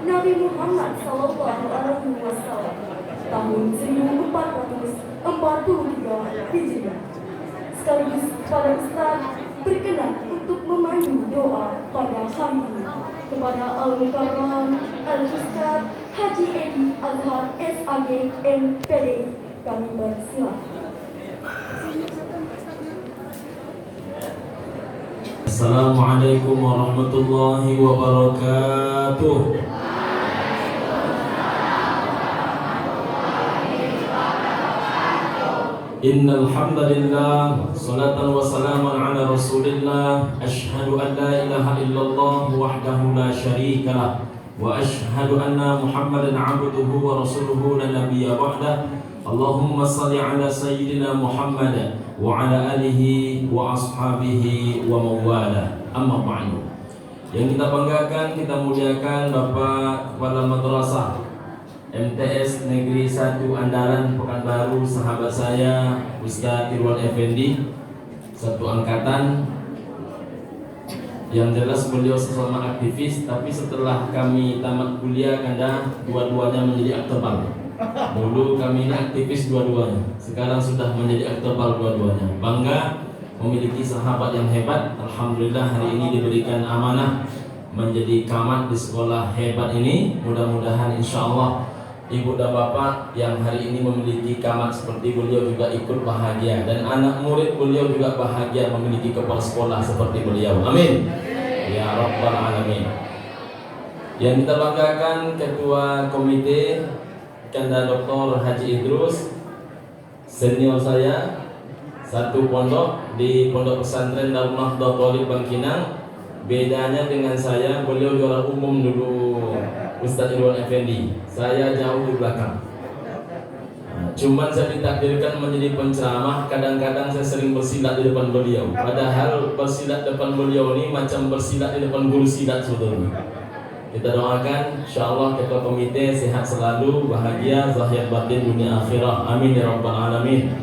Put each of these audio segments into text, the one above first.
Nabi Muhammad SAW tahun 1443 Hijriah. Sekaligus pada Ustaz berkenan untuk memandu doa pada hari ini kepada Al-Mukarram Al-Ustaz Haji Edi Azhar SAG MPDI. Kami bersilakan. Assalamualaikum warahmatullahi wabarakatuh. Innal hamdalillah, salatan wa salaman ala Rasulillah. Asyhadu an la ilaha illallah wahdahu la syarika lah, wa asyhadu anna Muhammadan abduhu wa rasuluhu la nabiyya ba'dah. Allahumma salli ala sayyidina Muhammad wa ala alihi wa ashabihi wa mawala. Amma ba'du. Yang kita banggakan, kita muliakan Bapak Kepala Madrasah MTS Negeri 1 Andaran Pekanbaru, sahabat saya Ustaz Irwan Effendi, satu angkatan. Yang jelas beliau sesama aktivis, tapi setelah kami tamat kuliah karena dua-duanya menjadi aktor. Dulu kami ini aktivis dua-duanya, sekarang sudah menjadi aktor dua-duanya. Bangga memiliki sahabat yang hebat. Alhamdulillah hari ini diberikan amanah menjadi camat di sekolah hebat ini. Mudah-mudahan insya Allah Ibu dan Bapak yang hari ini memiliki camat seperti beliau juga ikut bahagia, dan anak murid beliau juga bahagia memiliki kepala sekolah seperti beliau. Amin ya rabbal alamin. Yang kita banggakan Ketua Komite Kanda Dr. Haji Idrus, senior saya, satu pondok di Pondok Pesantren Darul Nahdlatul Thalib Bangkinang. Bedanya dengan saya, beliau juara umum dulu, Ustaz Irwan Effendi. Saya jauh di belakang. Cuman saya ditakdirkan menjadi penceramah. Kadang-kadang saya sering bersilat di depan beliau. Padahal bersilat depan beliau ini macam bersilat di depan guru silat sebetulnya. Kita doakan insyaallah ketua komite sehat selalu, bahagia zahir batin dunia akhirah. Amin ya rabbal alamin.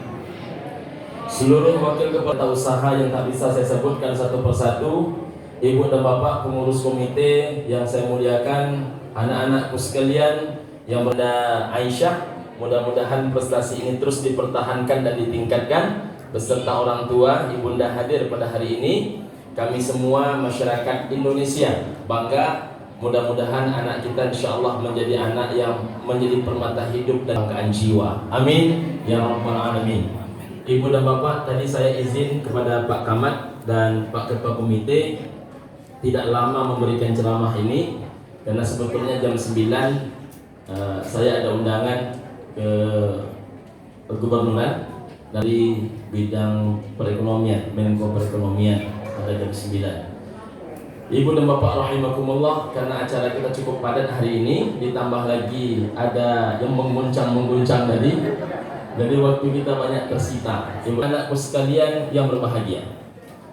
Seluruh wakil kepala usaha yang tak bisa saya sebutkan satu persatu, Ibu dan Bapak pengurus komite yang saya muliakan, anak-anakku sekalian yang bernama Aisyah, mudah-mudahan prestasi ini terus dipertahankan dan ditingkatkan beserta orang tua, ibunda hadir pada hari ini. Kami semua masyarakat Indonesia bangga. Mudah-mudahan anak kita insyaallah menjadi anak yang menjadi permata hidup dan banggaan jiwa. Amin ya rabbal alamin. Ibu dan Bapak, tadi saya izin kepada Pak Camat dan Pak Ketua Komite tidak lama memberikan ceramah ini, karena sebetulnya jam 9 saya ada undangan ke Gubernuran dari bidang perekonomian, Menko Perekonomian, pada jam 9. Ibu dan Bapak rahimakumullah, karena acara kita cukup padat hari ini, ditambah lagi ada yang mengguncang tadi, jadi waktu kita banyak tersita. Ibu anakku sekalian yang berbahagia,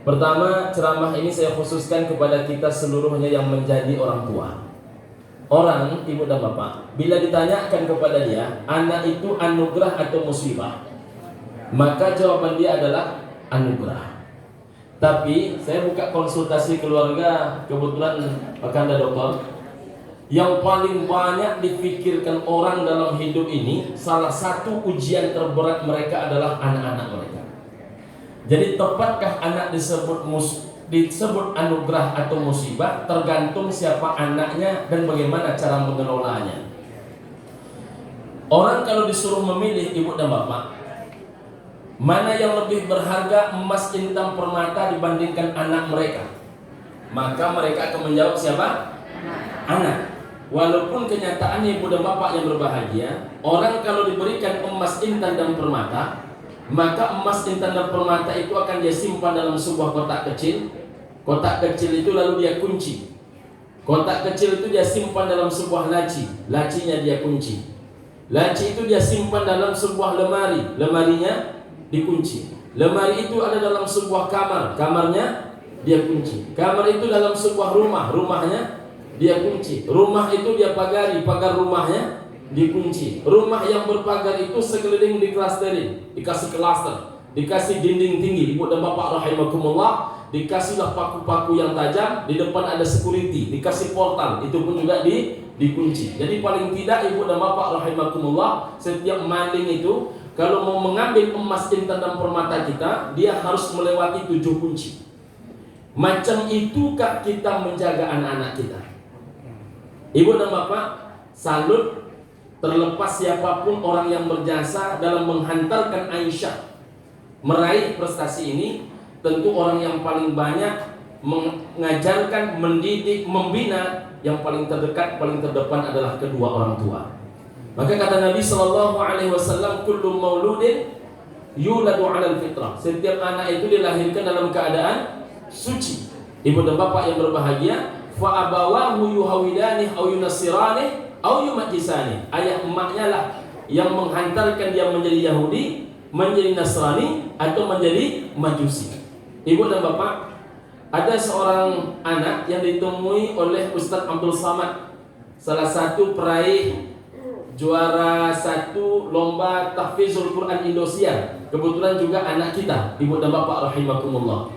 pertama ceramah ini saya khususkan kepada kita seluruhnya yang menjadi orang tua. Orang, ibu dan bapak, bila ditanyakan kepada dia, anak itu anugerah atau musibah, maka jawaban dia adalah anugerah. Tapi saya buka konsultasi keluarga, kebetulan Pak Kanda Dokter, yang paling banyak dipikirkan orang dalam hidup ini, salah satu ujian terberat mereka adalah anak-anak mereka. Jadi tepatkah anak disebut anugerah atau musibah? Tergantung siapa anaknya dan bagaimana cara mengelolanya. Orang kalau disuruh memilih, ibu dan bapak, mana yang lebih berharga, emas, intan, permata dibandingkan anak mereka, maka mereka akan menjawab siapa? Anak. Walaupun kenyataannya ibu dan bapak yang berbahagia, orang kalau diberikan emas, intan, dan permata, maka emas, intan, dan permata itu akan dia simpan dalam sebuah kotak kecil. Kotak kecil itu lalu dia kunci. Kotak kecil itu dia simpan dalam sebuah laci. Lacinya dia kunci. Laci itu dia simpan dalam sebuah lemari. Lemarinya dikunci. Lemari itu ada dalam sebuah kamar. Kamarnya dia kunci. Kamar itu dalam sebuah rumah. Rumahnya dia kunci. Rumah itu dia pagari. Pagar rumahnya dikunci. Rumah yang berpagar itu sekeliling diklasterin, dikasih klaster, dikasih dinding tinggi. Ibu dan bapak rahimakumullah, dikasihlah paku-paku yang tajam. Di depan ada security, dikasih portal, itu pun juga dikunci. Jadi paling tidak ibu dan bapak rahimakumullah, setiap maling itu kalau mau mengambil emas, intan dan permata kita, dia harus melewati 7 kunci. Macam itukah kita menjaga anak-anak kita? Ibu dan bapak, salut terlepas siapapun orang yang berjasa dalam menghantarkan Aisyah meraih prestasi ini. Tentu orang yang paling banyak mengajarkan, mendidik, membina, yang paling terdekat, paling terdepan adalah kedua orang tua. Maka kata Nabi SAW, kullu mauludin yuladu 'alal fitrah. Setiap anak itu dilahirkan dalam keadaan suci. Ibu dan bapak yang berbahagia, fa abawahu yuhawidani aw yunassirani aw yumajjisani. Ayah emaknya lah yang menghantarkan dia menjadi Yahudi, menjadi Nasrani, atau menjadi Majusi. Ibu dan bapak, ada seorang anak yang ditemui oleh Ustaz Abdul Samad, salah satu peraih juara 1 lomba tahfizul Quran Indonesia. Kebetulan juga anak kita, ibu dan bapak rahimakumullah.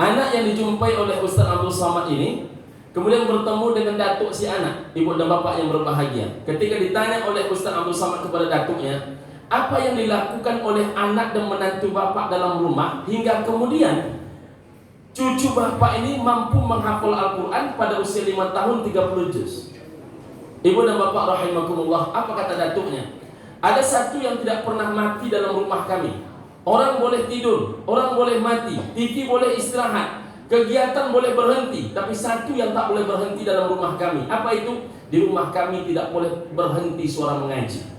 Anak yang dijumpai oleh Ustaz Abdul Samad ini kemudian bertemu dengan datuk si anak, ibu dan bapak yang berbahagia. Ketika ditanya oleh Ustaz Abdul Samad kepada datuknya, apa yang dilakukan oleh anak dan menantu bapak dalam rumah hingga kemudian cucu bapak ini mampu menghafal Al-Quran pada usia 5 tahun 30 juz. Ibu dan bapak rahimakumullah, apa kata datuknya? Ada satu yang tidak pernah mati dalam rumah kami. Orang boleh tidur, orang boleh mati, TV boleh istirahat, kegiatan boleh berhenti, tapi satu yang tak boleh berhenti dalam rumah kami. Apa itu? Di rumah kami tidak boleh berhenti suara mengaji.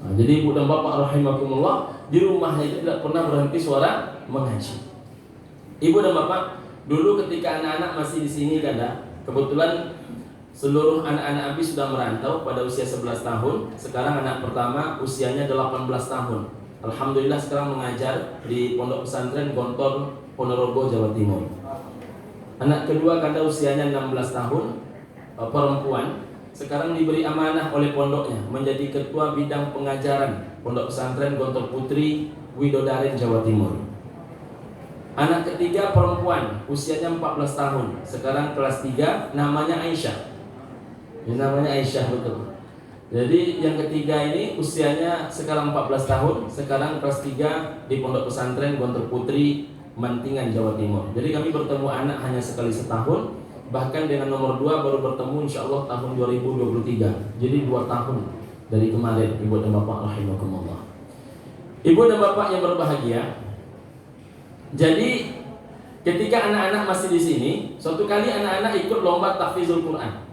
Nah, jadi ibu dan bapak rahimakumullah, di rumahnya itu tidak pernah berhenti suara mengaji. Ibu dan bapak, dulu ketika anak-anak masih di sini kebetulan seluruh anak-anak Abi sudah merantau pada usia 11 tahun. Sekarang anak pertama usianya 18 tahun. Alhamdulillah sekarang mengajar di Pondok Pesantren Gontor, Ponorogo, Jawa Timur. Anak kedua usianya 16 tahun, perempuan. Sekarang diberi amanah oleh pondoknya menjadi ketua bidang pengajaran Pondok Pesantren Gontor Putri, Widodaren, Jawa Timur. Anak ketiga perempuan, usianya 14 tahun. Sekarang kelas 3, namanya Aisyah. Ini namanya Aisyah, betul. Jadi yang ketiga ini usianya sekarang 14 tahun, sekarang kelas 3 di Pondok Pesantren Gontor Putri, Mantingan, Jawa Timur. Jadi kami bertemu anak hanya sekali setahun, bahkan dengan nomor 2 baru bertemu insya Allah tahun 2023. Jadi 2 tahun dari kemarin, ibu dan bapak rahimakumullah. Ibu dan bapak yang berbahagia, jadi ketika anak-anak masih di sini, suatu kali anak-anak ikut lomba tahfizul Quran.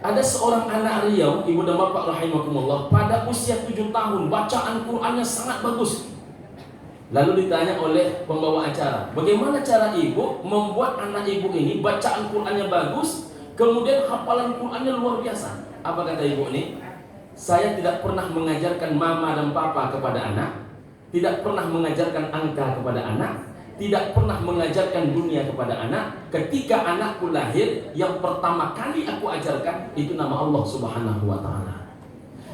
Ada seorang anak Riau, ibu dan bapak rahimakumullah, pada usia 7 tahun, bacaan Qurannya sangat bagus. Lalu ditanya oleh pembawa acara, bagaimana cara ibu membuat anak ibu ini bacaan Qurannya bagus, kemudian hafalan Qurannya luar biasa? Apa kata ibu ini? Saya tidak pernah mengajarkan mama dan papa kepada anak, tidak pernah mengajarkan angka kepada anak, tidak pernah mengajarkan dunia kepada anak. Ketika anakku lahir, yang pertama kali aku ajarkan itu nama Allah Subhanahu wa ta'ala.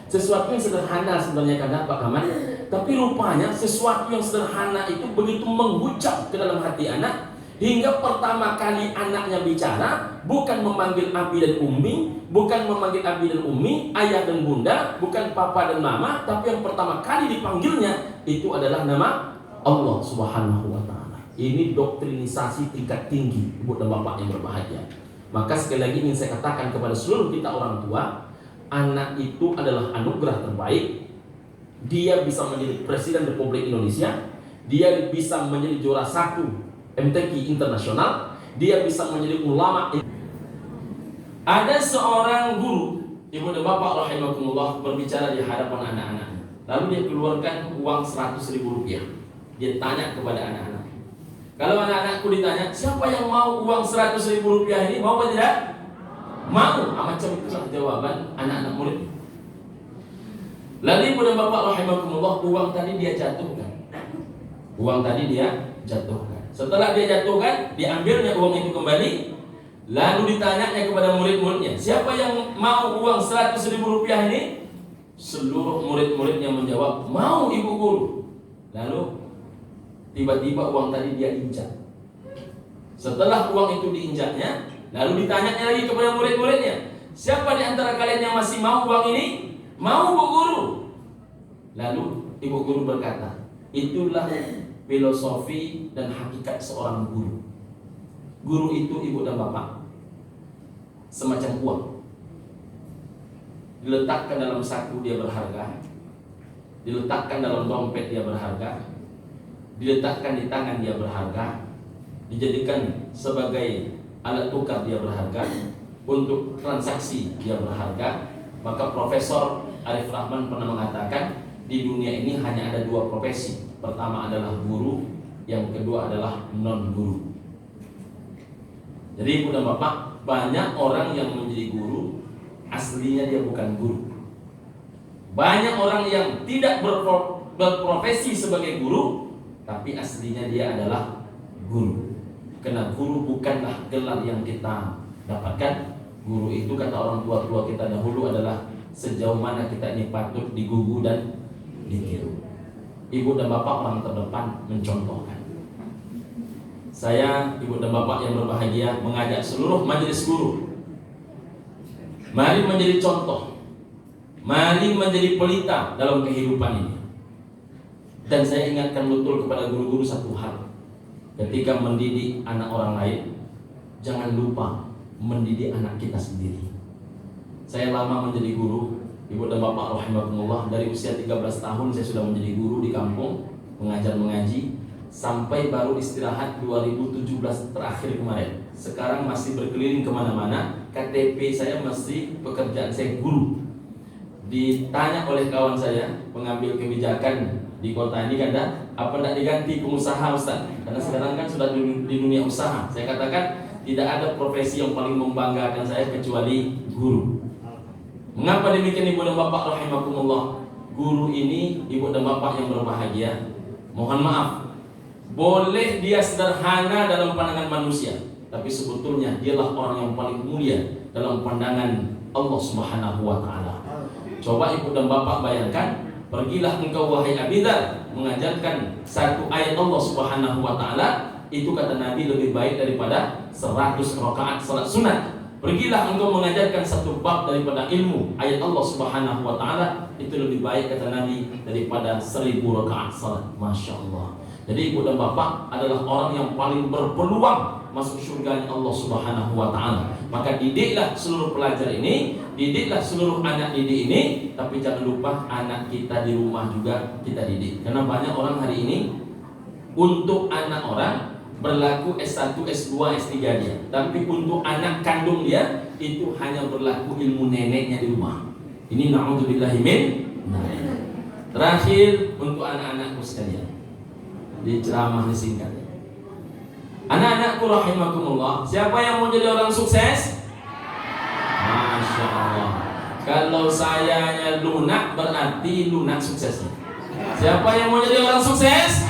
Sesuatu yang sederhana sebenarnya Pak Kaman, tapi rupanya sesuatu yang sederhana itu begitu menghujam ke dalam hati anak, hingga pertama kali anaknya bicara bukan memanggil Abi dan Ummi, bukan memanggil Abi dan Ummi, ayah dan bunda, bukan papa dan mama, tapi yang pertama kali dipanggilnya itu adalah nama Allah Subhanahu wa ta'ala. Ini doktrinisasi tingkat tinggi, ibu dan bapak yang berbahagia. Maka sekali lagi ingin saya katakan kepada seluruh kita orang tua, anak itu adalah anugerah terbaik. Dia bisa menjadi Presiden Republik Indonesia, dia bisa menjadi juara 1 MTQ internasional, dia bisa menjadi ulama. Ada seorang guru, ibu dan bapak rahimakumullah, berbicara di hadapan anak-anaknya. Lalu dia keluarkan uang 100.000 rupiah. Dia tanya kepada anak-anak, kalau anak-anakku ditanya, siapa yang mau uang 100.000 rupiah ini? Mau atau tidak? Mau. Macam itulah jawaban anak-anak murid. Lalu ibu dan bapak rahimakumullah, uang tadi dia jatuhkan. Setelah dia jatuhkan, diambilnya uang itu kembali. Lalu ditanyanya kepada murid-muridnya, siapa yang mau uang 100.000 rupiah ini? Seluruh murid-muridnya menjawab, mau ibu guru. Lalu tiba-tiba uang tadi dia injak. Setelah uang itu diinjaknya, lalu ditanya lagi kepada murid-muridnya, Siapa di antara kalian yang masih mau uang ini? Mau Bu Guru? Lalu Ibu Guru berkata, itulah filosofi dan hakikat seorang guru. Guru itu ibu dan bapak, semacam uang. Diletakkan dalam saku dia berharga, diletakkan dalam dompet dia berharga, diletakkan di tangan dia berharga, dijadikan sebagai alat tukar dia berharga, untuk transaksi dia berharga. Maka Profesor Arif Rahman pernah mengatakan, di dunia ini hanya ada dua profesi. Pertama adalah guru, yang kedua adalah non-guru. Jadi ibu dan bapak, banyak orang yang menjadi guru, aslinya dia bukan guru. Banyak orang yang tidak berprofesi sebagai guru, tapi aslinya dia adalah guru. Karena guru bukanlah gelar yang kita dapatkan. Guru itu kata orang tua-tua kita dahulu adalah sejauh mana kita ini patut digugu dan ditiru. Ibu dan bapak orang terdepan mencontohkan. Saya, ibu dan bapak yang berbahagia, mengajak seluruh majelis guru, mari menjadi contoh, mari menjadi pelita dalam kehidupan ini. Dan saya ingatkan betul kepada guru-guru satu hal, ketika mendidik anak orang lain, jangan lupa mendidik anak kita sendiri. Saya lama menjadi guru, ibu dan bapak rahimakumullah. Dari usia 13 tahun saya sudah menjadi guru di kampung, mengajar mengaji, sampai baru istirahat 2017 terakhir kemarin. Sekarang masih berkeliling kemana-mana. KTP saya masih pekerjaan saya guru. Ditanya oleh kawan saya, pengambil kebijakan di kota ini, kata, apa tidak diganti pengusaha Ustaz? Karena sekarang kan sudah di dunia usaha. Saya katakan, tidak ada profesi yang paling membanggakan saya kecuali guru. Mengapa demikian ibu dan bapak rahimakumullah? Guru ini, ibu dan bapak yang berbahagia, mohon maaf, boleh dia sederhana dalam pandangan manusia, tapi sebetulnya dialah orang yang paling mulia dalam pandangan Allah Subhanahu wa ta'ala. Coba ibu dan bapak bayangkan, pergilah engkau wahai Abidar mengajarkan satu ayat Allah Subhanahu wa ta'ala, itu kata Nabi lebih baik daripada 100 rakaat salat sunat. Pergilah engkau mengajarkan satu bab daripada ilmu ayat Allah Subhanahu wa ta'ala, itu lebih baik kata Nabi daripada 1000 rakaat salat. Masya Allah. Jadi ibu dan bapak adalah orang yang paling berpeluang masuk surga Allah Subhanahu wa ta'ala. Maka didiklah seluruh pelajar ini, didiklah seluruh anak didik ini, tapi jangan lupa anak kita di rumah juga kita didik. Karena banyak orang hari ini untuk anak orang berlaku S1, S2, S3 dia, tapi untuk anak kandung dia itu hanya berlaku ilmu neneknya di rumah. Ini na'udzubillahi min. Terakhir untuk anak-anakku sekalian, di ceramah singkat, anak-anakku rahimakumullah, siapa yang mau jadi orang sukses? Masya Allah. Kalau sayanya lunak berarti lunak suksesnya. Siapa yang mau jadi orang sukses?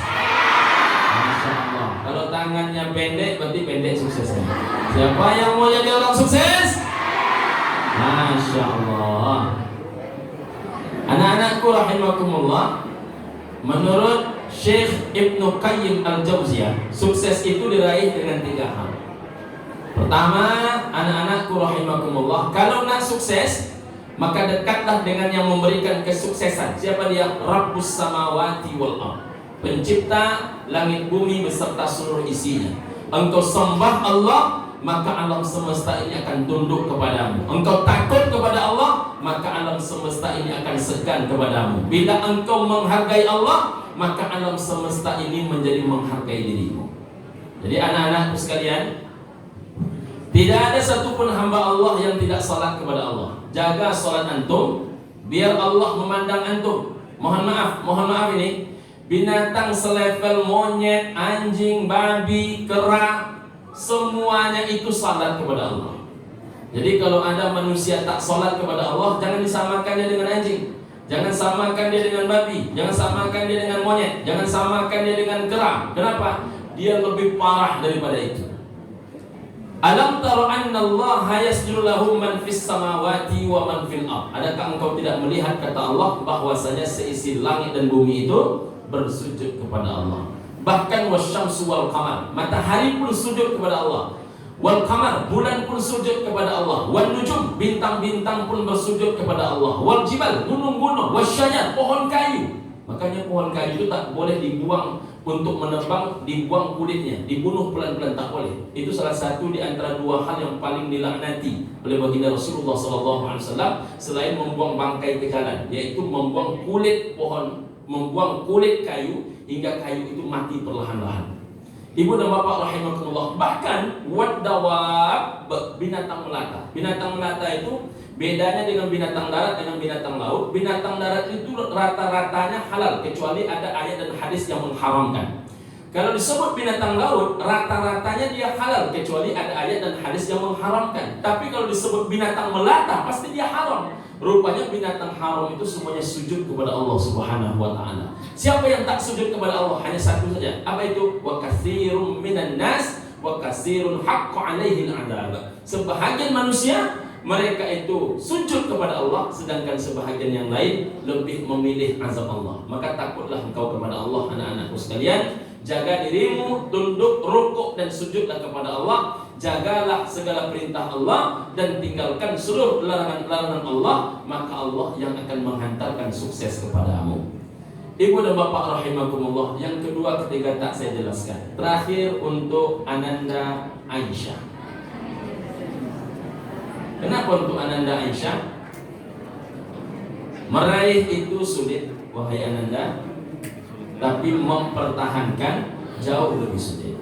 Masya Allah. Kalau tangannya pendek berarti pendek suksesnya. Siapa yang mau jadi orang sukses? Masya Allah. Anak-anakku rahimakumullah, menurut Syekh Ibnu Qayyim Al-Jauziyah, sukses itu diraih dengan 3 hal. Pertama, anak-anakku rahimakumullah, kalau nak sukses, maka dekatlah dengan yang memberikan kesuksesan. Siapa dia? Rabbus samawati wal ardh, pencipta langit bumi beserta seluruh isinya. Engkau sembah Allah, maka alam semesta ini akan tunduk kepadamu. Engkau takut kepada Allah, maka alam semesta ini akan segan kepadamu. Bila engkau menghargai Allah, maka alam semesta ini menjadi menghargai dirimu. Jadi anak-anakku sekalian, tidak ada satupun hamba Allah yang tidak salat kepada Allah. Jaga salat antum, biar Allah memandang antum. Mohon maaf ini, binatang selevel monyet, anjing, babi, kera, semuanya itu salat kepada Allah. Jadi kalau ada manusia tak salat kepada Allah, jangan disamakan dia dengan anjing, jangan samakan dia dengan babi, jangan samakan dia dengan monyet, jangan samakan dia dengan kera. Kenapa? Dia lebih parah daripada itu. Alam tara anna Allah yasjudu lahu man fis samawati wa man fil ardh. Adakah engkau tidak melihat, kata Allah, bahwasanya seisi langit dan bumi itu bersujud kepada Allah. Bahkan wasyamsu wal qamar, matahari pun sujud kepada Allah. Wal qamar, bulan pun sujud kepada Allah. Wan nujum, bintang-bintang pun bersujud kepada Allah. Wal jibal, gunung-gunung. Wasyajar, pohon kayu. Makanya pohon kayu itu tak boleh dibuang untuk menebang, dibuang kulitnya, dibunuh pelan-pelan, tak boleh. Itu salah satu di antara dua hal yang paling dilaknati oleh baginda Rasulullah SAW selain membuang bangkai ke jalan, yaitu membuang kulit pohon, membuang kulit kayu hingga kayu itu mati perlahan-lahan. Ibu dan bapak rahimakumullah, bahkan wadawab, binatang melata. Binatang melata itu bedanya dengan binatang darat dengan binatang laut. Binatang darat itu rata-ratanya halal kecuali ada ayat dan hadis yang mengharamkan. Kalau disebut binatang laut, rata-ratanya dia halal kecuali ada ayat dan hadis yang mengharamkan. Tapi kalau disebut binatang melata, pasti dia haram. Rupanya binatang haram itu semuanya sujud kepada Allah Subhanahu wa taala. Siapa yang tak sujud kepada Allah? Hanya satu saja. Apa itu? Wa katsirum minan nas wa katsirun haqqo 'alaihi al-'adzab. Sebahagian manusia mereka itu sujud kepada Allah, sedangkan sebahagian yang lain lebih memilih azab Allah. Maka takutlah engkau kepada Allah, anak-anakku sekalian. Jaga dirimu, tunduk, rukuk dan sujudlah kepada Allah. Jagalah segala perintah Allah dan tinggalkan seluruh larangan-larangan Allah, maka Allah yang akan menghantarkan sukses kepadamu. Ibu dan bapak rahimakumullah, yang kedua ketiga tak saya jelaskan. Terakhir untuk Ananda Aisyah. Kenapa untuk Ananda Aisyah? Meraih itu sulit, wahai Ananda, tapi mempertahankan jauh lebih sulit.